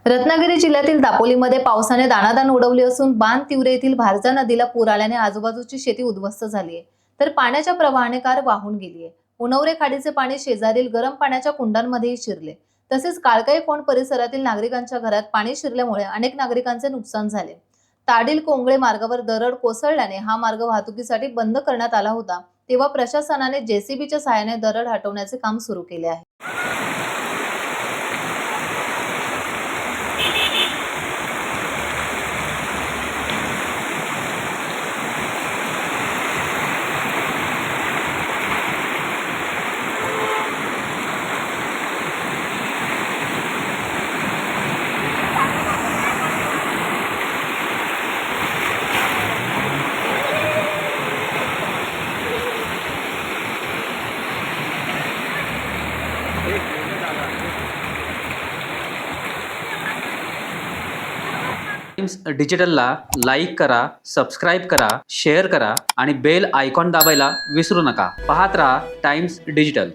रत्नागिरी जिल्ह्यातील दापोलीमध्ये पावसाने दाणादाण उडवली असून बाण तिवरे येथील भारजा नदीला पूर आल्याने आजूबाजूची शेती उद्ध्वस्त झाली आहे, तर पाण्याच्या प्रवाहाने कार वाहून गेली आहे। उनवरे खाडीचे पाणी शेजारील गरम पाण्याच्या कुंडांमध्येही शिरले। तसेच काळकाई कोंड परिसरातील नागरिकांच्या घरात पाणी शिरल्यामुळे अनेक नागरिकांचे नुकसान झाले। ताडील कोंगळे मार्गावर दरड कोसळल्याने हा मार्ग वाहतुकीसाठी बंद करण्यात आला होता, तेव्हा प्रशासनाने जेसीबीच्या सहाय्याने दरड हटवण्याचे काम सुरू केले आहे। टाइम्स डिजिटलला लाईक करा, सबस्क्राईब करा, शेअर करा आणि बेल आयकॉन दाबायला विसरू नका। पाहत रहा टाइम्स डिजिटल।